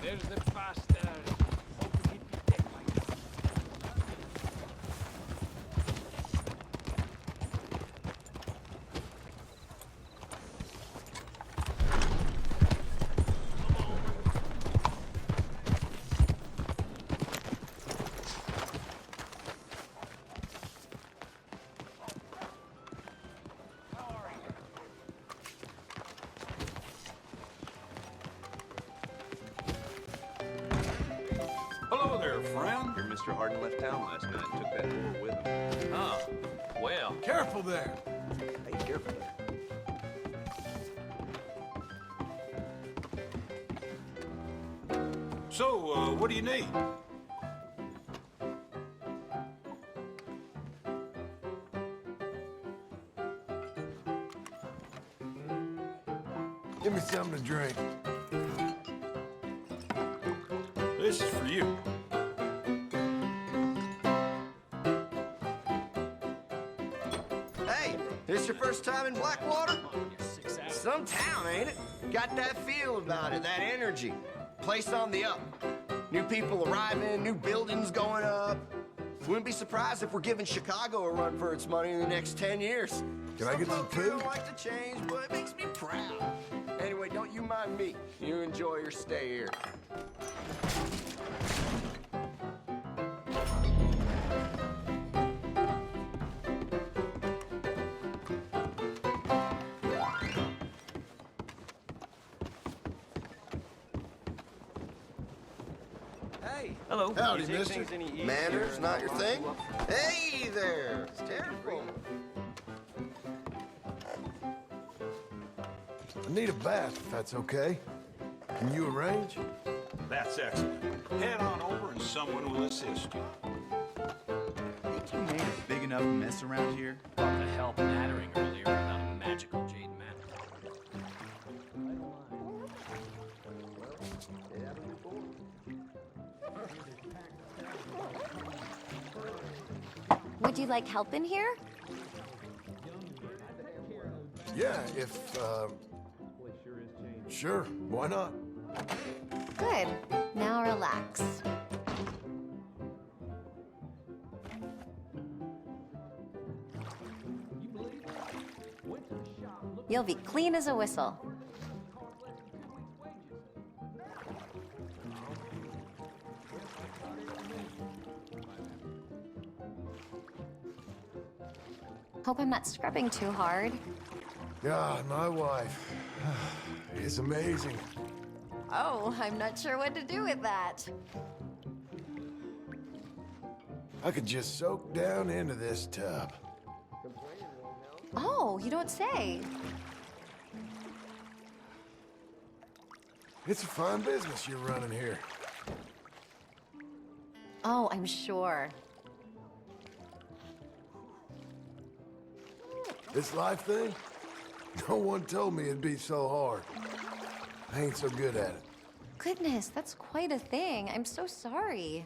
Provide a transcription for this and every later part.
There's the bastard. Hoping he'd be dead by now. Hello there, friend. Your Mr. Harden left town last night and took that door with him. Oh, well. Careful there. Hey, careful there. So, what do you need? Give me something to drink. This is for you. Hey, this your first time in Blackwater? Some town, ain't it? Got that feel about it, that energy. Place on the up. New people arriving, new buildings going up. Wouldn't be surprised if we're giving Chicago a run for its money in the next 10 years. Can I get some folks don't food? like to change, but it makes me proud. Anyway, don't you mind me. You enjoy your stay here. Hey. Hello. Howdy, You take mister. things any easier Manners and not your walk thing? you up. Hey there. It's terrible. I need a bath, if that's okay. Can you arrange? That's excellent. Head on over and someone will assist you. Think you made a big enough mess around here? Thought the help mattering earlier without a magical jade mantle. Would you like help in here? Yeah, if, Sure, why not? Good. Now relax. You'll be clean as a whistle. Hope I'm not scrubbing too hard. God, my wife is amazing. Oh, I'm not sure what to do with that. I could just soak down into this tub. Oh, you don't say. It's a fine business you're running here. Oh, I'm sure. This life thing? No one told me it'd be so hard. I ain't so good at it. Goodness, that's quite a thing. I'm so sorry.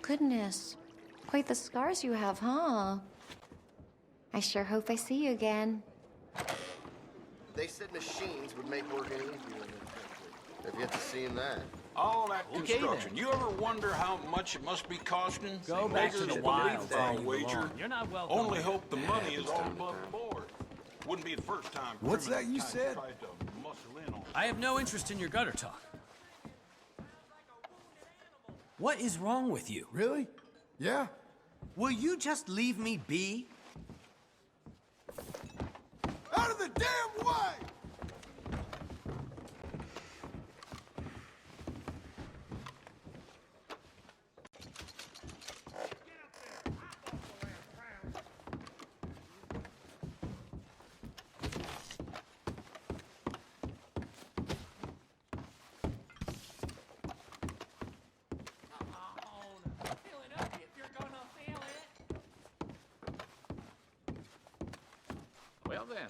Goodness, quite the scars you have, huh? I sure hope I see you again. They said machines would make work any easier in this country. Have yet to see that. All that Okay, construction. then. You ever wonder how much it must be costing? Go back to Beggars the believe wilds for where a you wager. belong. You're not welcome. Only hope the money is all above board. Wouldn't be the first time. What's that you criminals said? tried to muscle in on. I have no interest in your gutter talk. What is wrong with you? Really? Yeah? Will you just leave me be? Out of the damn way! Well then.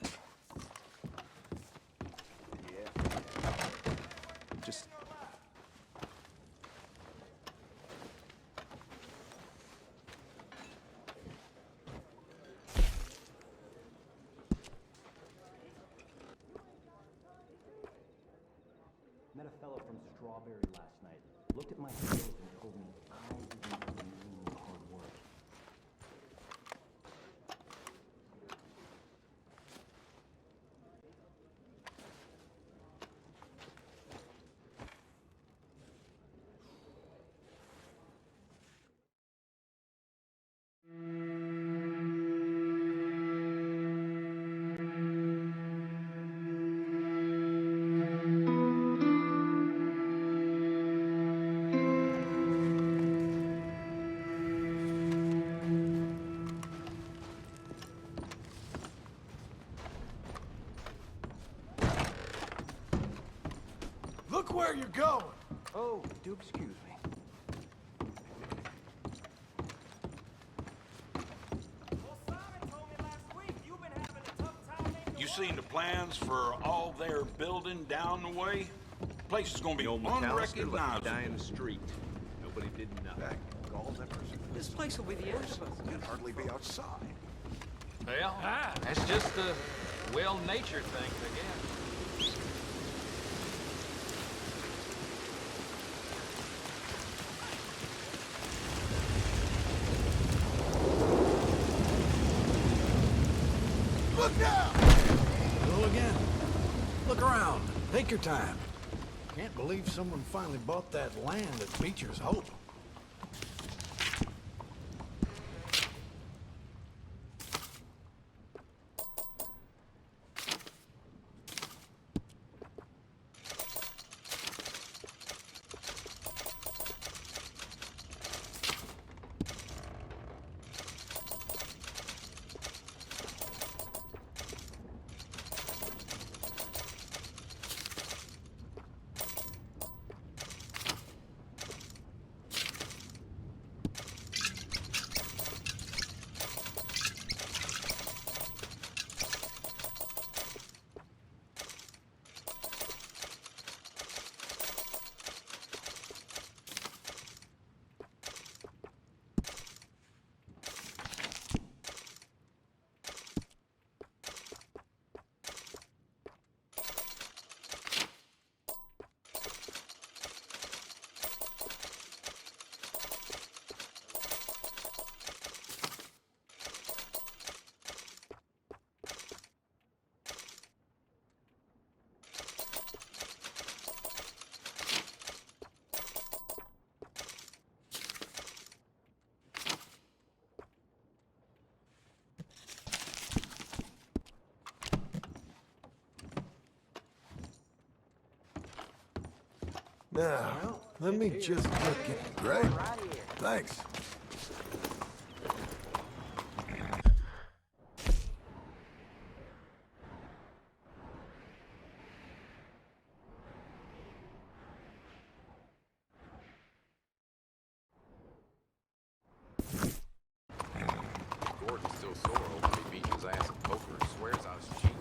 Met a fellow from Strawberry last night. Looked at my skills and told me I didn't put in the hard work. Look where you're going! Oh, do excuse me. You seen the plans for all their building down the way? Place is gonna be The old McAllister left me unrecognizable. die in the street. Nobody did nothing. This place will be the end of us. You'd hardly be outside. Well, that's just the well-natured thing, I guess. Look out! Go again. Look around. Take your time. Can't believe someone finally bought that land at Beecher's Hope. Now, let me just look at... Great. Thanks. Gordon's still sore over me beating his ass in poker and swears I was cheating.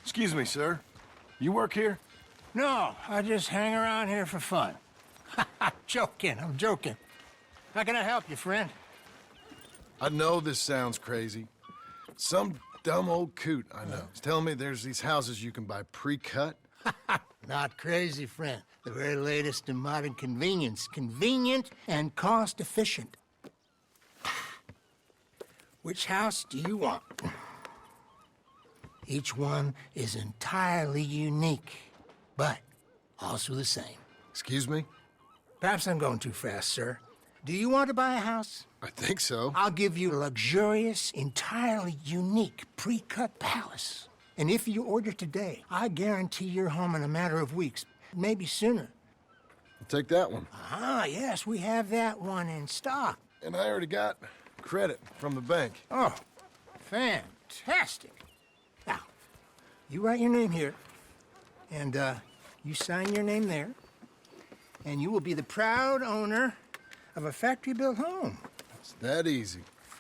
Excuse me, sir. You work here? No, I just hang around here for fun. I'm joking. How can I help you, friend? I know this sounds crazy. Some dumb old coot I know is telling me there's these houses you can buy pre-cut. Not crazy, friend. The very latest in modern convenience. Convenient and cost-efficient. Which house do you want? Each one is entirely unique, but also the same. Excuse me? Perhaps I'm going too fast, sir. Do you want to buy a house? I think so. I'll give you a luxurious, entirely unique pre-cut palace. And if you order today, I guarantee you're home in a matter of weeks, maybe sooner. I'll take that one. Ah, yes, we have that one in stock. And I already got credit from the bank. Oh, fantastic. Now, you write your name here, and you sign your name there, and you will be the proud owner of a factory-built home. It's that easy.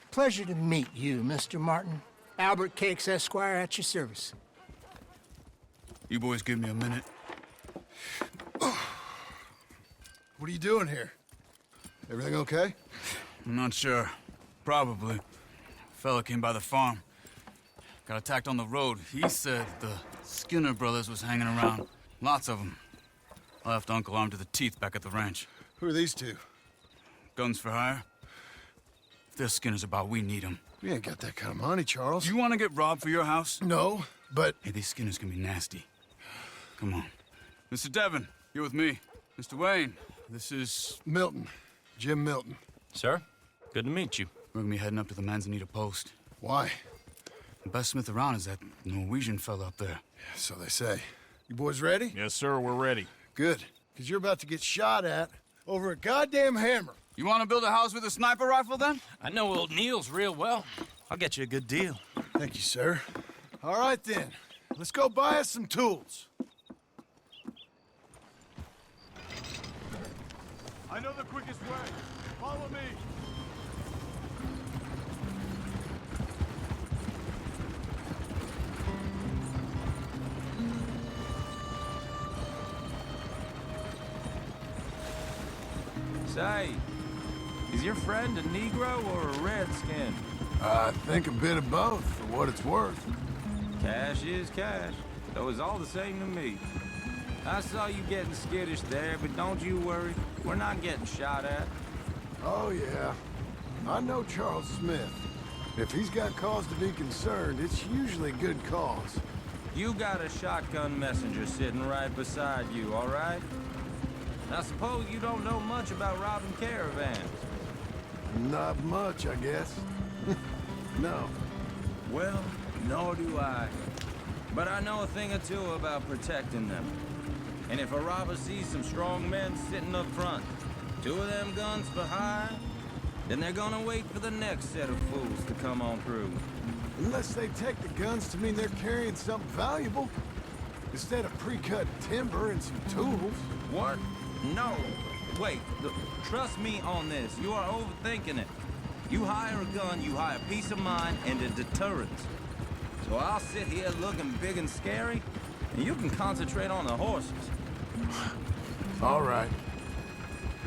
Pleasure to meet you, Mr. Martin. Albert Cakes, Esquire, at your service. You boys give me a minute. What are you doing here? Everything okay? I'm not sure. Probably. Fella came by the farm. Got attacked on the road. He said the Skinner brothers was hanging around. Lots of them. I left Uncle armed to the teeth back at the ranch. Who are these two? Guns for hire? If they're Skinner's about, we need them. We ain't got that kind of money, Charles. Do you want to get robbed for your house? No, but... Hey, these Skinners can be nasty. Come on. Mr. Devon, you're with me. Mr. Wayne, this is... Milton. Jim Milton. Sir, good to meet you. We're gonna be heading up to the Manzanita post. Why? The best smith around is that Norwegian fella up there. Yeah, so they say. You boys ready? Yes, sir, we're ready. Good. Because you're about to get shot at over a goddamn hammer. You want to build a house with a sniper rifle, then? I know old Neil's real well. I'll get you a good deal. Thank you, sir. All right, then. Let's go buy us some tools. I know the quickest way. Follow me. Say, is your friend a Negro or a Redskin? I think a bit of both, for what it's worth. Cash is cash, though it's all the same to me. I saw you getting skittish there, but don't you worry. We're not getting shot at. Oh, yeah. I know Charles Smith. If he's got cause to be concerned, it's usually good cause. You got a shotgun messenger sitting right beside you, all right? I suppose you don't know much about robbing caravans. Not much, I guess. No. Well, nor do I. But I know a thing or two about protecting them. And if a robber sees some strong men sitting up front, 2 of them guns for hire, then they're gonna wait for the next set of fools to come on through. Unless they take the guns to mean they're carrying something valuable. Instead of pre-cut timber and some tools. What? No. Wait, trust me on this. You are overthinking it. You hire a gun, you hire peace of mind and a deterrence. So I'll sit here looking big and scary, and you can concentrate on the horses. All right.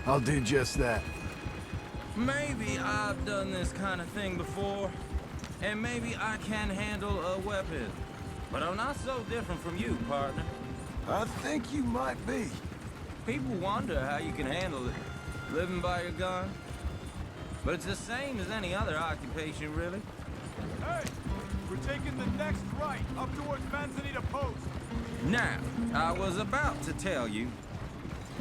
I'll do just that. Maybe I've done this kind of thing before, and maybe I can handle a weapon. But I'm not so different from you, partner. I think you might be. People wonder how you can handle it, living by your gun. But it's the same as any other occupation, really. Hey, we're taking the next right, up towards Manzanita Post. Now, I was about to tell you.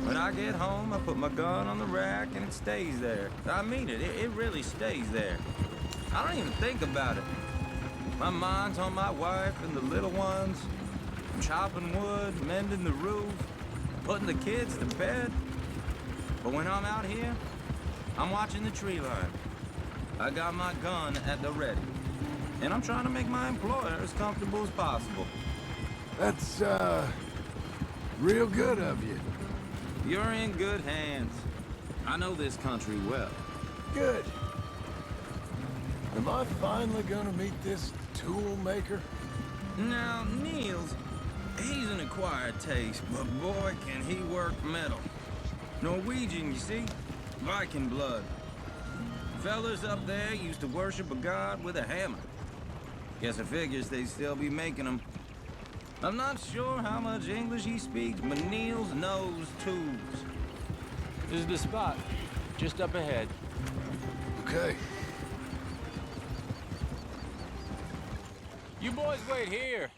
When I get home, I put my gun on the rack and it stays there. I mean it, it really stays there. I don't even think about it. My mind's on my wife and the little ones. I'm chopping wood, mending the roof, putting the kids to bed. But when I'm out here, I'm watching the tree line. I got my gun at the ready. And I'm trying to make my employer as comfortable as possible. That's, real good of you. You're in good hands. I know this country well. Good. Am I finally gonna meet this tool maker? Now, Niels, he's an acquired taste, but boy, can he work metal. Norwegian, you see? Viking blood. Fellas up there used to worship a god with a hammer. Guess I figures they'd still be making them. I'm not sure how much English he speaks, but Niels knows tools. This is the spot, just up ahead. Okay. You boys wait here.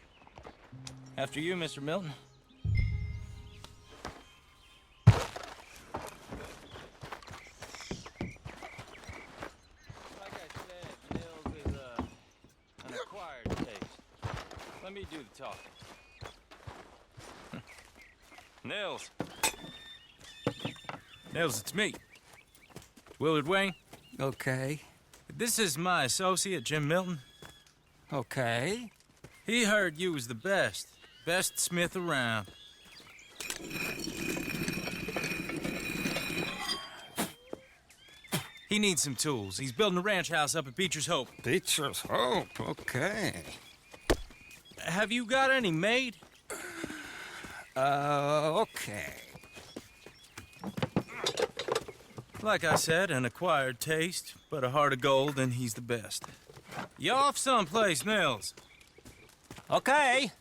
After you, Mr. Milton. Like I said, Nils is an acquired taste. Let me do the talking. Nils. Nils, it's me. Willard Wayne. Okay. This is my associate, Jim Milton. Okay. He heard you was the best smith around. He needs some tools. He's building a ranch house up at Beecher's Hope. Beecher's Hope, okay. Have you got any made? Okay. Like I said, an acquired taste, but a heart of gold, and he's the best. You off someplace, Nils? Okay.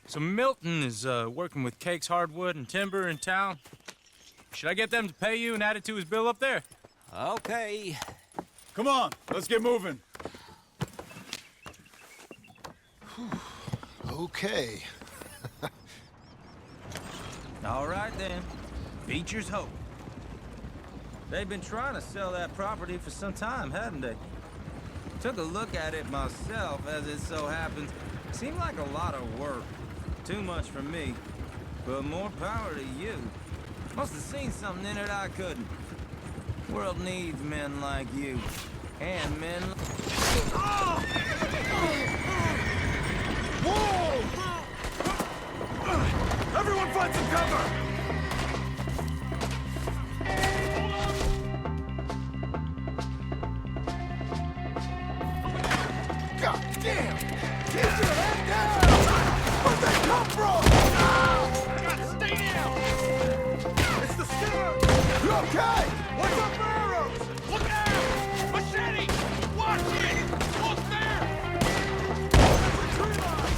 So Milton is working with Cake's Hardwood and Timber in town. Should I get them to pay you and add it to his bill up there? Okay. Come on, let's get moving. Okay. All right, then. Beecher's Hope. They've been trying to sell that property for some time, hadn't they? Took a look at it myself, as it so happens. Seemed like a lot of work. Too much for me. But more power to you. Must have seen something in it I couldn't. World needs men like you. And men... Whoa! Everyone find some cover! God damn! Get your head down! Where'd they come from? Stay down! It's the Skinner! You okay? What's up for arrows? Look out! Machete! Watch it! Look there! That's a tree line!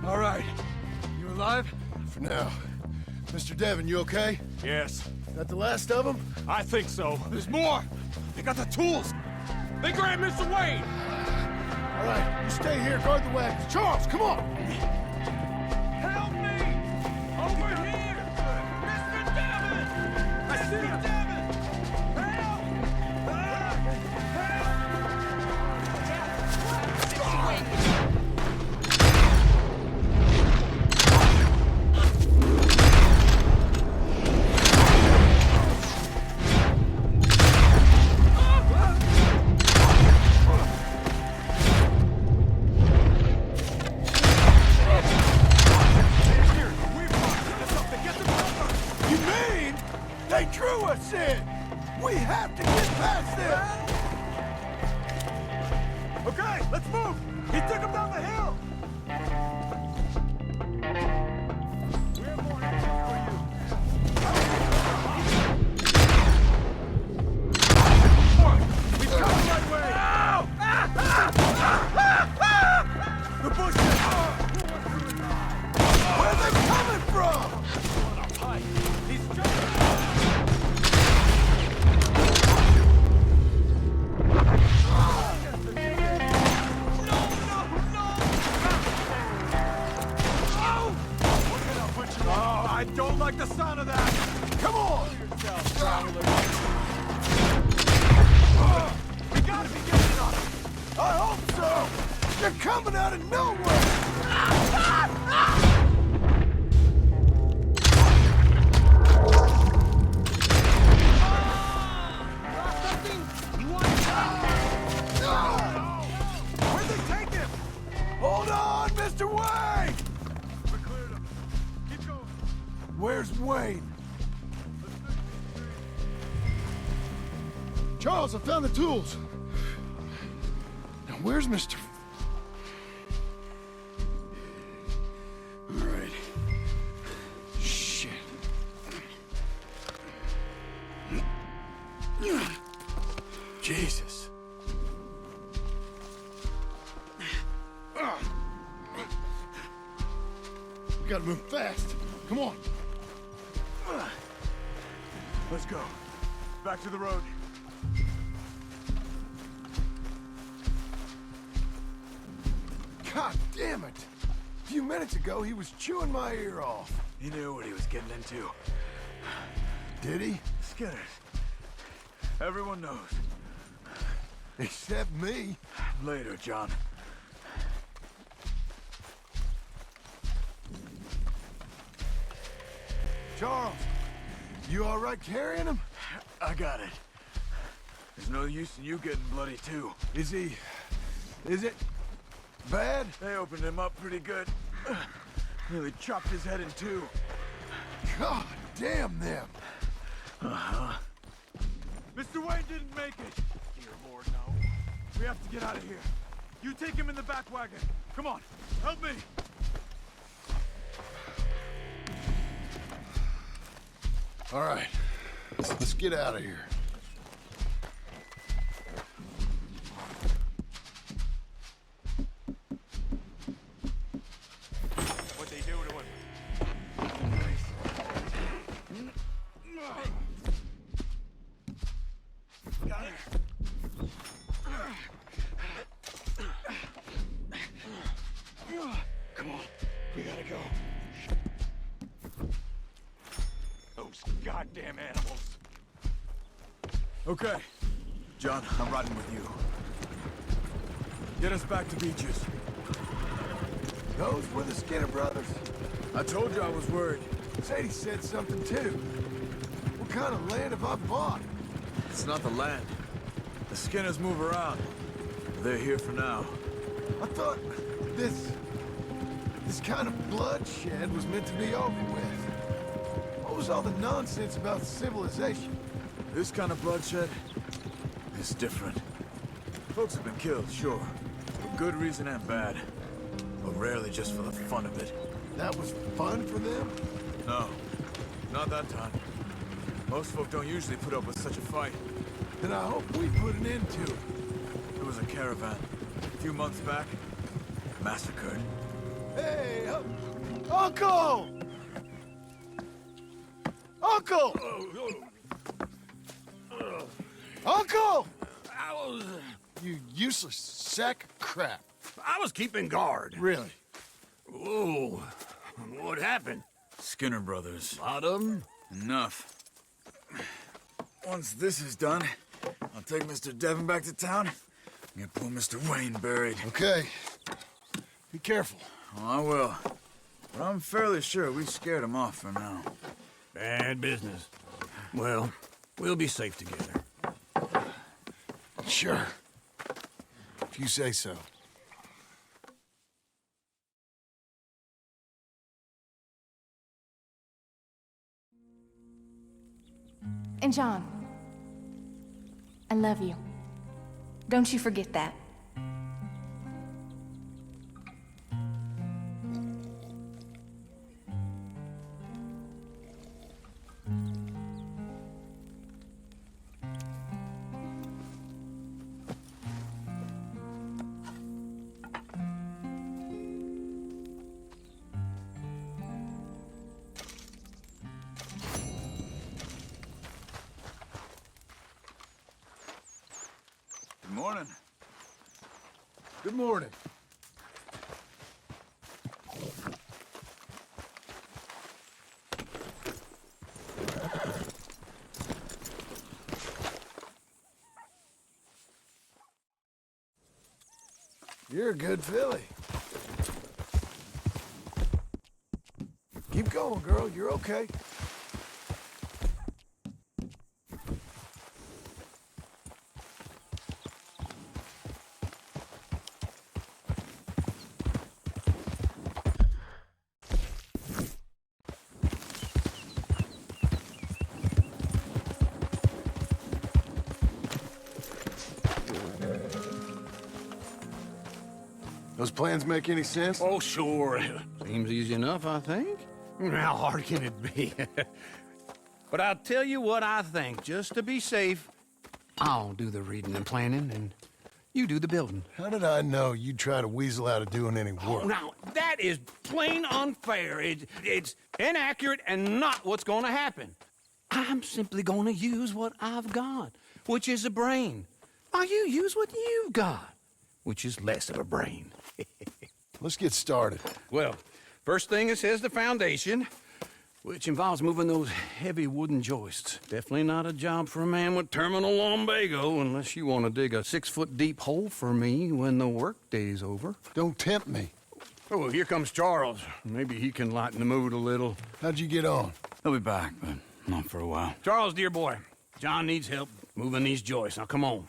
All right. You alive? For now. Mr. Devon, you okay? Yes. That the last of them? I think so. There's more! They got the tools! They grabbed Mr. Wayne! All right, you stay here, guard the wagons. Charles, come on! Help me! Over here! Mr. Devon! I see him! Devon! Help! They drew us in! We have to get past them! Okay, let's move! He took him down the hill! We have more enemies for you! He's coming right way! The bushes! Where are they coming from? He's jumping! I don't like the sound of that! Come on! We gotta be getting up! I hope so! They're coming out of nowhere! Where'd they take him? Hold on, Mr. Wayne! We cleared him. Keep going. Where's Wayne? Charles, I found the tools. Now, where's Mr. All right. Shit. Jesus. We gotta move fast. Come on. Let's go. Back to the road. God damn it! A few minutes ago, he was chewing my ear off. He knew what he was getting into. Did he? Skinners. Everyone knows. Except me. Later, John. Charles, you all right carrying him? I got it. There's no use in you getting bloody, too. Is it bad? They opened him up pretty good. Nearly chopped his head in two. God damn them. Uh-huh. Mr. Wayne didn't make it. Dear Lord, no. We have to get out of here. You take him in the back wagon. Come on, help me. All right, let's get out of here. What they do to him? Got it. Come on, we gotta go. Those goddamn animals. Okay. John, I'm riding with you. Get us back to Beaches. Those were the Skinner brothers. I told you I was worried. Sadie said something too. What kind of land have I bought? It's not the land. The Skinners move around. They're here for now. I thought this kind of bloodshed was meant to be over with. What was all the nonsense about civilization? This kind of bloodshed is different. Folks have been killed, sure. For good reason and bad. But rarely just for the fun of it. That was fun for them? No, not that time. Most folk don't usually put up with such a fight. Then I hope we put an end to it. There was a caravan a few months back, massacred. Hey, Uncle! Uncle! Uncle! You useless sack of crap. I was keeping guard. Really? Oh, what happened? Skinner brothers. A lot of them? Enough. Once this is done, I'll take Mr. Devon back to town and get poor Mr. Wayne buried. Okay. Be careful. Oh, I will. But I'm fairly sure we scared him off for now. Bad business. Well, we'll be safe together. Sure. If you say so. And John, I love you. Don't you forget that. Good morning. Good morning. You're a good filly. Keep going, girl. You're okay. Those plans make any sense? Oh, sure. Seems easy enough, I think. How hard can it be? But I'll tell you what I think. Just to be safe, I'll do the reading and planning, and you do the building. How did I know you'd try to weasel out of doing any work? Now, that is plain unfair. It's inaccurate and not what's going to happen. I'm simply gonna use what I've got, which is a brain. While you use what you've got, which is less of a brain. Let's get started. Well, first thing it says the foundation, which involves moving those heavy wooden joists. Definitely not a job for a man with terminal lumbago unless you want to dig a 6-foot deep hole for me when the workday's over. Don't tempt me. Oh, here comes Charles. Maybe he can lighten the mood a little. How'd you get on? He'll be back, but not for a while. Charles, dear boy, John needs help moving these joists. Now, come on.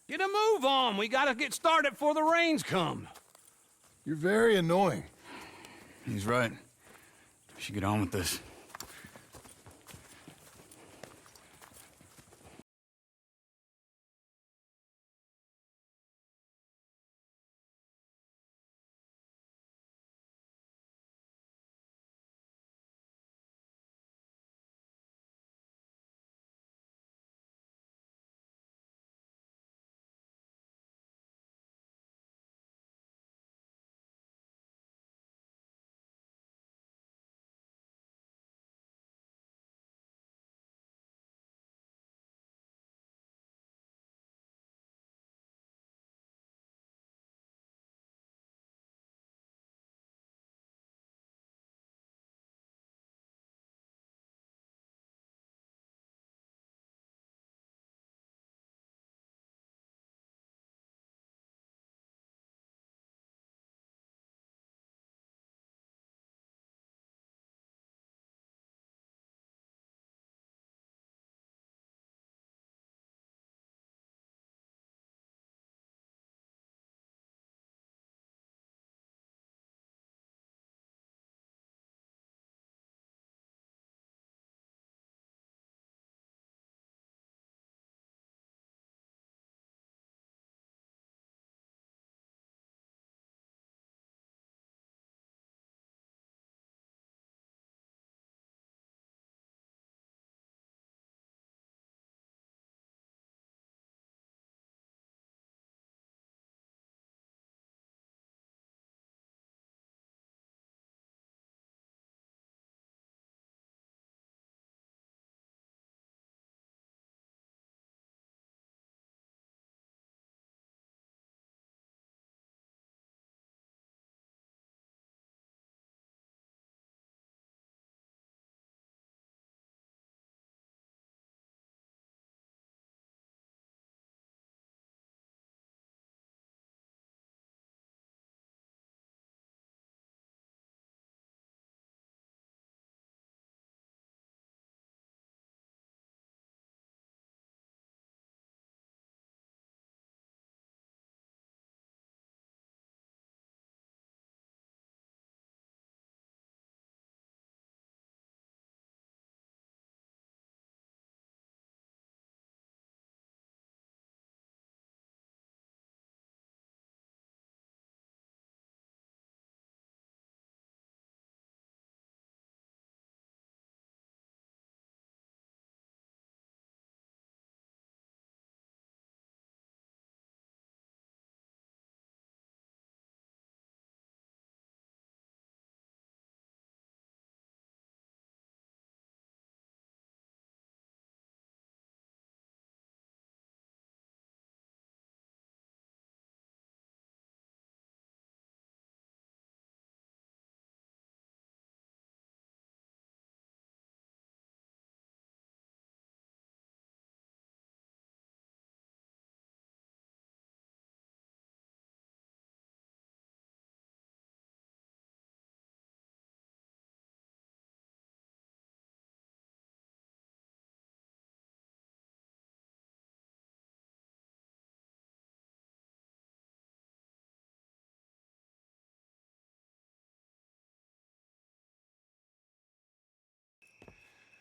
Get a move on. We gotta get started before the rains come. You're very annoying. He's right. We should get on with this.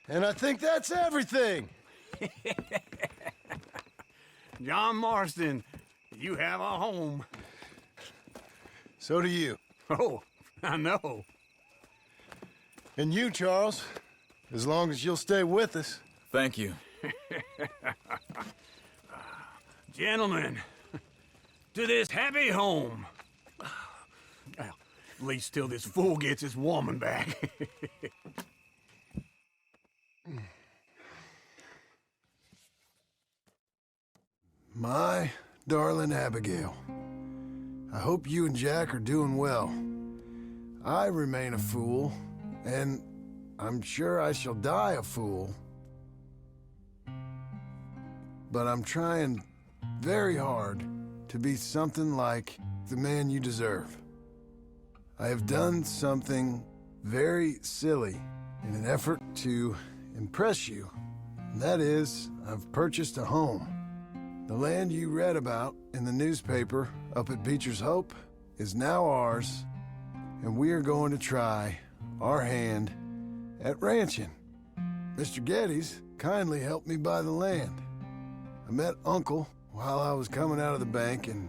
And I think that's everything. John Marston, you have a home. So do you. Oh, I know. And you, Charles, as long as you'll stay with us. Thank you. Gentlemen, to this happy home. Well, at least till this fool gets his woman back. My darling Abigail, I hope you and Jack are doing well. I remain a fool, and I'm sure I shall die a fool. But I'm trying very hard to be something like the man you deserve. I have done something very silly in an effort to impress you. And that is, I've purchased a home. The land you read about in the newspaper up at Beecher's Hope is now ours, and we are going to try our hand at ranching. Mr. Geddes kindly helped me buy the land. I met Uncle while I was coming out of the bank, and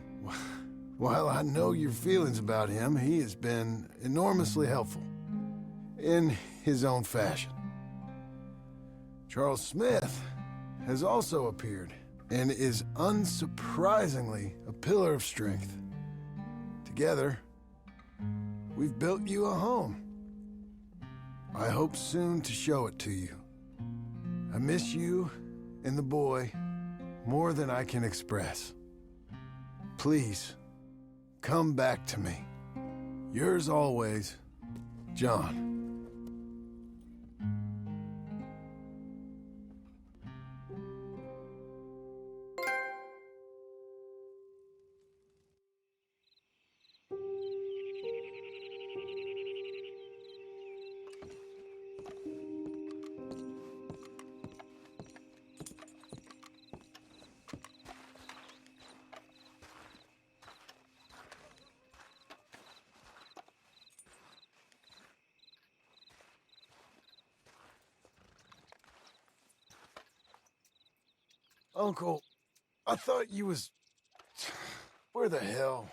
while I know your feelings about him, he has been enormously helpful in his own fashion. Charles Smith has also appeared and is unsurprisingly a pillar of strength. Together, we've built you a home. I hope soon to show it to you. I miss you and the boy more than I can express. Please, come back to me. Yours always, John. Uncle, I thought you was... Where the hell?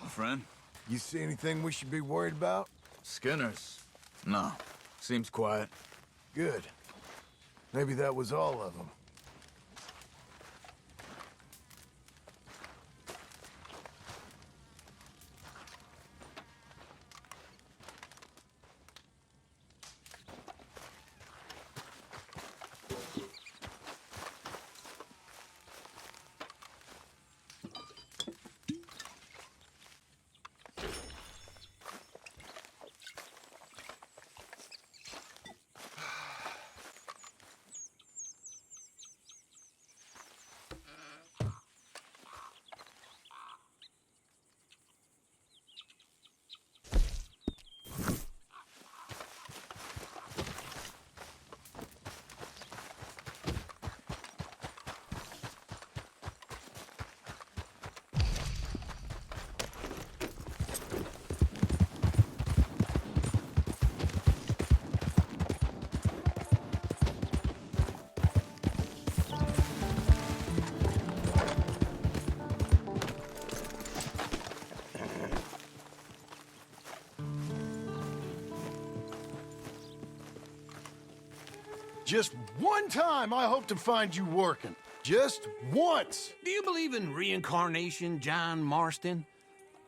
Friend? You see anything we should be worried about? Skinners? No. Seems quiet. Good. Maybe that was all of them. Just one time I hope to find you working. Just once. Do you believe in reincarnation, John Marston?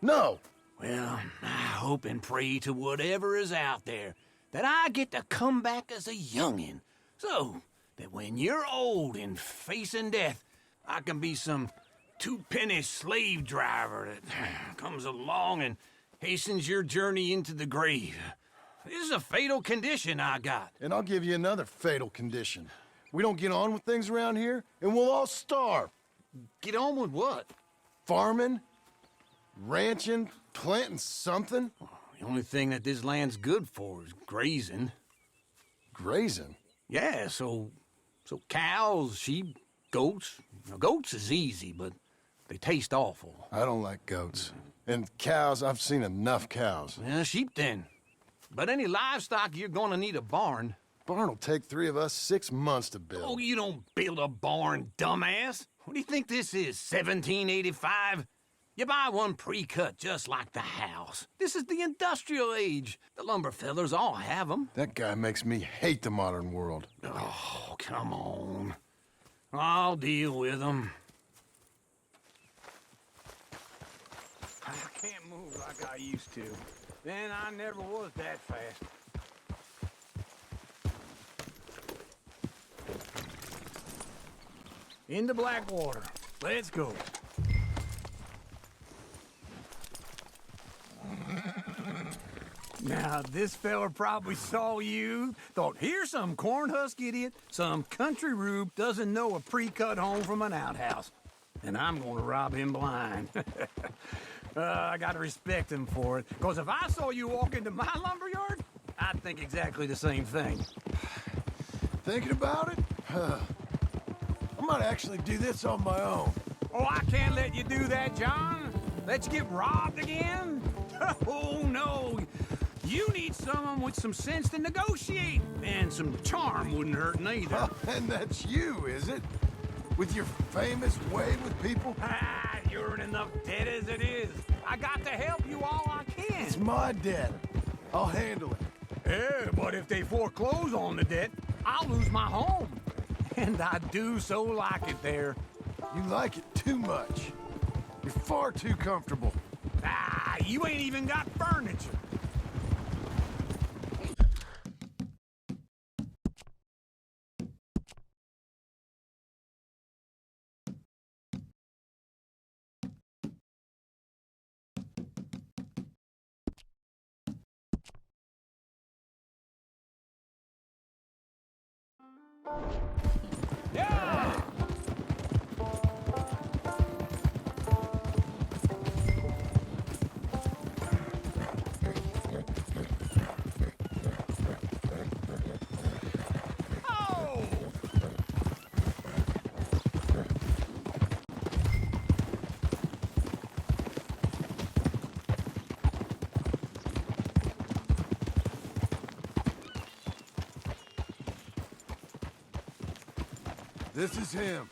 No. Well, I hope and pray to whatever is out there that I get to come back as a youngin', so that when you're old and facing death, I can be some two-penny slave driver that comes along and hastens your journey into the grave. This is a fatal condition I got. And I'll give you another fatal condition. We don't get on with things around here, and we'll all starve. Get on with what? Farming, ranching, planting something. The only thing that this land's good for is grazing. Grazing? Yeah, so cows, sheep, goats. Now, goats is easy, but they taste awful. I don't like goats. And cows, I've seen enough cows. Yeah, sheep then. But any livestock, you're gonna need a barn. Barn will take 3 of us 6 months to build. Oh, you don't build a barn, dumbass. What do you think this is, 1785? You buy one pre-cut just like the house. This is the industrial age. The lumber fellers all have them. That guy makes me hate the modern world. Oh, come on. I'll deal with them. I can't move like I used to. Then I never was that fast. Into Blackwater. Let's go. Now, this fella probably saw you, thought, here's some cornhusk idiot, some country rube doesn't know a pre-cut home from an outhouse. And I'm gonna rob him blind. I gotta respect him for it, because if I saw you walk into my lumberyard, I'd think exactly the same thing. Thinking about it? I might actually do this on my own. Oh, I can't let you do that, John. Let you get robbed again? Oh, no. You need someone with some sense to negotiate. And some charm wouldn't hurt neither. And that's you, is it? With your famous way with people? Ah, you're in enough debt as it is. I got to help you all I can. It's my debt. I'll handle it. Yeah, but if they foreclose on the debt, I'll lose my home. And I do so like it there. You like it too much. You're far too comfortable. Ah, you ain't even got furniture. Yeah! Oh! This is him.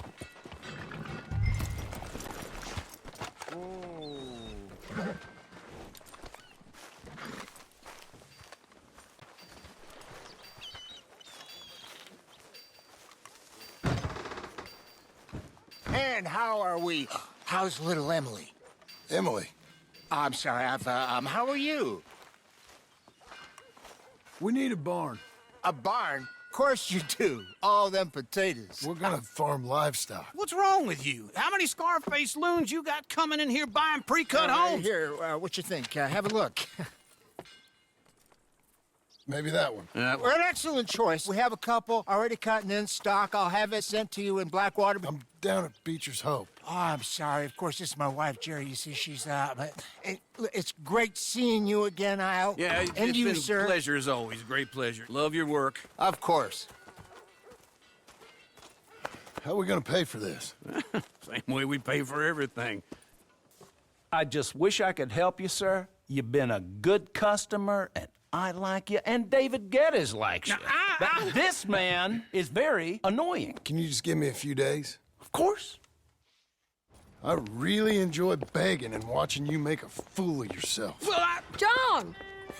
And how are we? How's little Emily? Emily. I'm sorry, how are you? We need a barn. A barn? Of course you do. All them potatoes. We're gonna farm livestock. What's wrong with you? How many Scarface loons you got coming in here buying pre-cut homes? Here, what you think? Have a look. Maybe that one. We're an excellent choice. We have a couple already cut and in stock. I'll have it sent to you in Blackwater. I'm down at Beecher's Hope. Oh, I'm sorry. Of course, this is my wife, Jerry. You see, she's but it's great seeing you again, Al. Yeah, and it's you, been sir. a pleasure as always. Great pleasure. Love your work. Of course. How are we gonna pay for this? Same way we pay for everything. I just wish I could help you, sir. You've been a good customer, and I like you, and David Geddes likes you. But this man is very annoying. Can you just give me a few days? Of course. I really enjoy begging and watching you make a fool of yourself. Well, John!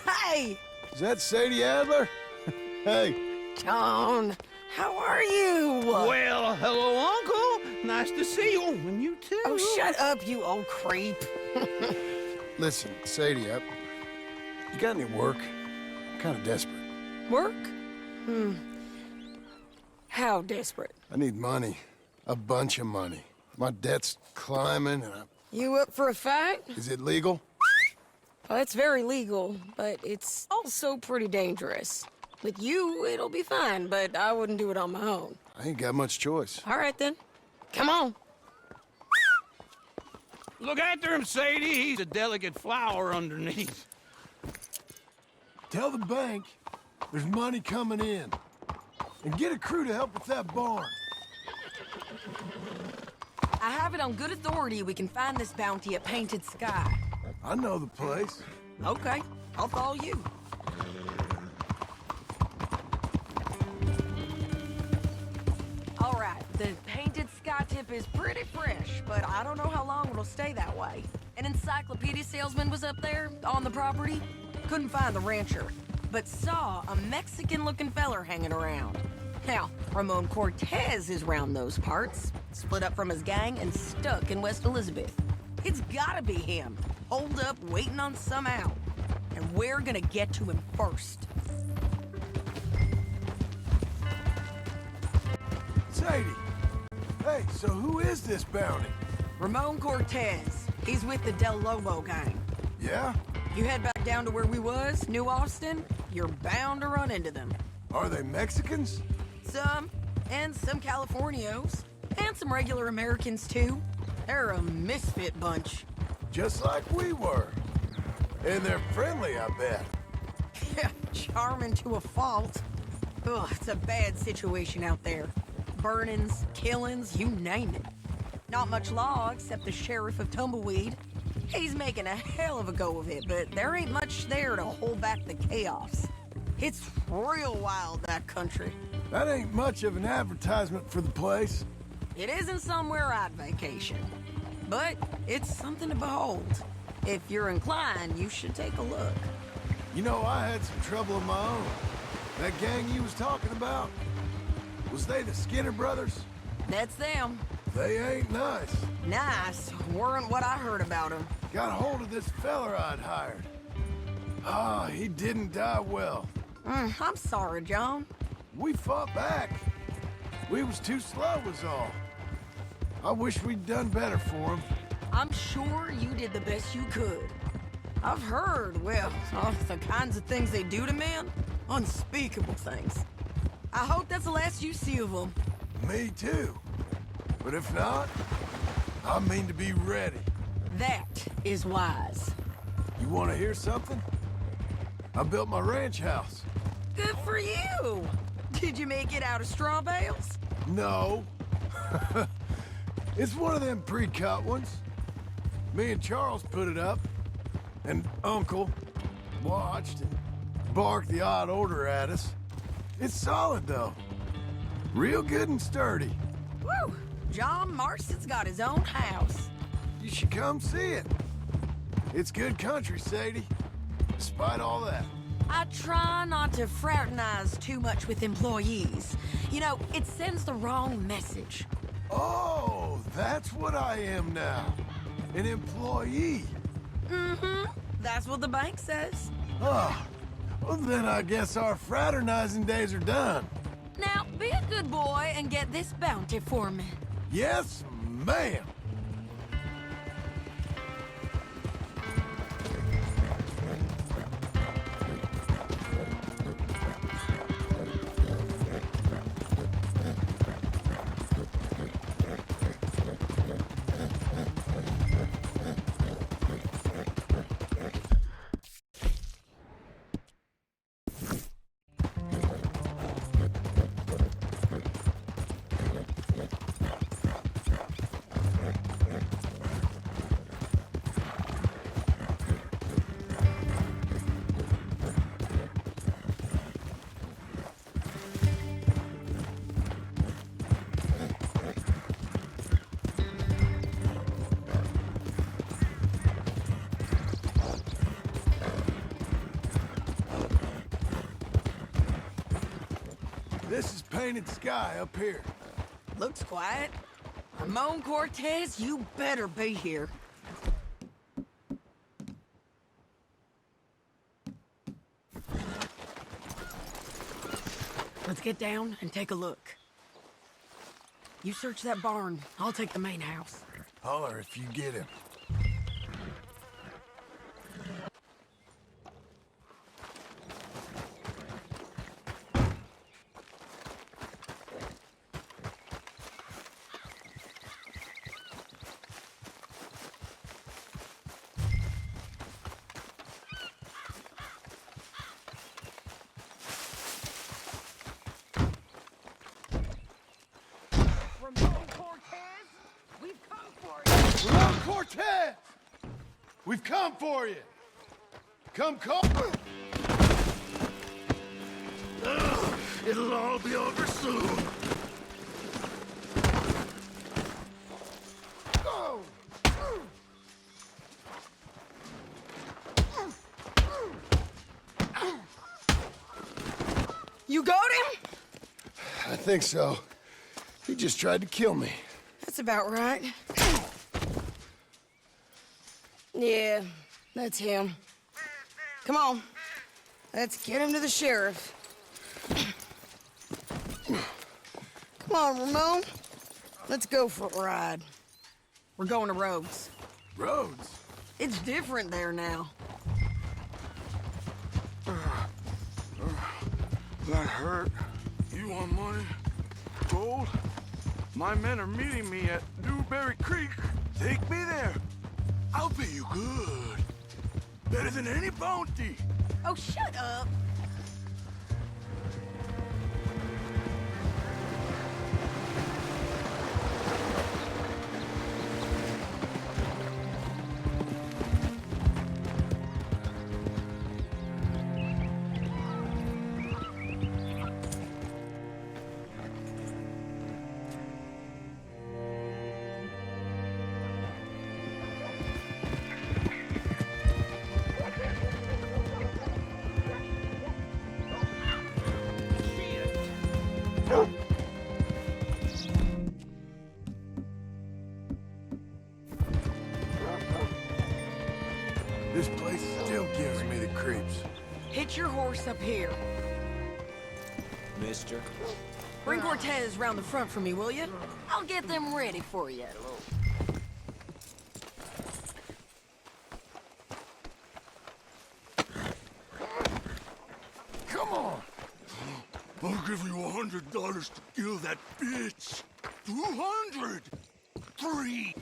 Hey! Is that Sadie Adler? Hey. John, How are you? Well, hello, Uncle. Nice to see you. And you too. Oh, shut up, you old creep. Listen, Sadie, you got any work? I'm kind of desperate. Work? How desperate? I need money. A bunch of money. My debt's climbing, and You up for a fight? Is it legal? Well, it's very legal, but it's also pretty dangerous. With you, it'll be fine, but I wouldn't do it on my own. I ain't got much choice. All right, then. Come on. Look after him, Sadie. He's a delicate flower underneath. Tell the bank there's money coming in. And get a crew to help with that barn. I have it on good authority we can find this bounty at Painted Sky. I know the place. Okay, I'll follow you. All right, the Painted Sky tip is pretty fresh, but I don't know how long it'll stay that way. An encyclopedia salesman was up there on the property. Couldn't find the rancher, but saw a Mexican-looking feller hanging around. Now, Ramon Cortez is round those parts, split up from his gang and stuck in West Elizabeth. It's gotta be him, holed up waiting on some out. And we're gonna get to him first. Sadie! Hey, so who is this bounty? Ramon Cortez. He's with the Del Lobo gang. Yeah? You head back down to where we was, New Austin, you're bound to run into them. Are they Mexicans? Some, and some Californios, and some regular Americans too. They're a misfit bunch. Just like we were. And they're friendly, I bet. Yeah, charming to a fault. Ugh, it's a bad situation out there. Burnings, killings, you name it. Not much law except the sheriff of Tumbleweed. He's making a hell of a go of it, but there ain't much there to hold back the chaos. It's real wild, that country. That ain't much of an advertisement for the place. It isn't somewhere I'd vacation, but it's something to behold. If you're inclined, you should take a look. You know, I had some trouble of my own. That gang you was talking about, was they the Skinner brothers? That's them. They ain't nice. Nice weren't what I heard about them. Got hold of this feller I'd hired. Ah, he didn't die well. I'm sorry, John. We fought back. We was too slow was all. I wish we'd done better for him. I'm sure you did the best you could. I've heard, well, the kinds of things they do to men. Unspeakable things. I hope that's the last you see of them. Me too. But if not, I mean to be ready. That is wise. You want to hear something? I built my ranch house. Good for you. Did you make it out of straw bales? No. It's one of them pre-cut ones. Me and Charles put it up, and Uncle watched and barked the odd order at us. It's solid, though. Real good and sturdy. Woo! John Marston's got his own house. You should come see it. It's good country, Sadie. Despite all that. I try not to fraternize too much with employees. You know, it sends the wrong message. Oh, that's what I am now. An employee. Mm-hmm. That's what the bank says. Ah, well then I guess our fraternizing days are done. Now, be a good boy and get this bounty for me. Yes, ma'am. This is painted sky up here. Looks quiet. Ramon Cortez, you better be here. Let's get down and take a look. You search that barn. I'll take the main house. Holler if you get him. Ramon Cortez! We've come for you! Come call... It'll all be over soon. You got him? I think so. He just tried to kill me. That's about right. Yeah, that's him. Come on. Let's get him to the sheriff. Come on, Ramon. Let's go for a ride. We're going to Rhodes. Rhodes? It's different there now. That hurt. You want money? Gold? My men are meeting me at Newberry Creek. Take me there. I'll pay you good. Better than any bounty. Oh, shut up. This place still gives me the creeps. Hitch your horse up here. Mister. Bring Cortez round the front for me, will you? I'll get them ready for you. Come on. I'll give you $100 to kill that bitch. 200. 3.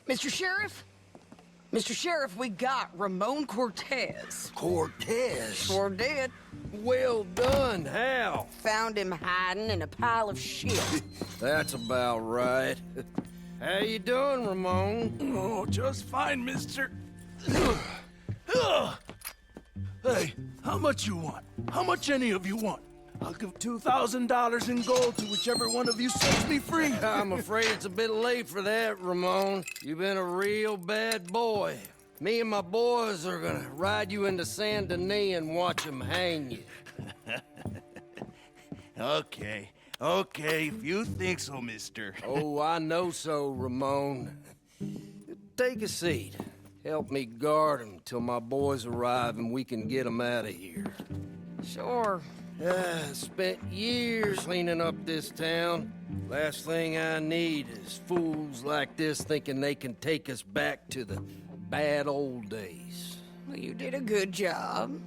Mr. Sheriff? Mr. Sheriff, we got Ramon Cortez. Cortez? Sure did. Well done. How? Found him hiding in a pile of shit. That's about right. How you doing, Ramon? Oh, just fine, mister. Hey, how much you want? How much any of you want? I'll give $2,000 in gold to whichever one of you sets me free. I'm afraid it's a bit late for that, Ramon. You've been a real bad boy. Me and my boys are gonna ride you into Saint Denis and watch them hang you. Okay, if you think so, mister. Oh, I know so, Ramon. Take a seat. Help me guard him till my boys arrive and we can get them out of here. Sure. Spent years cleaning up this town. Last thing I need is fools like this thinking they can take us back to the bad old days. Well, you did a good job.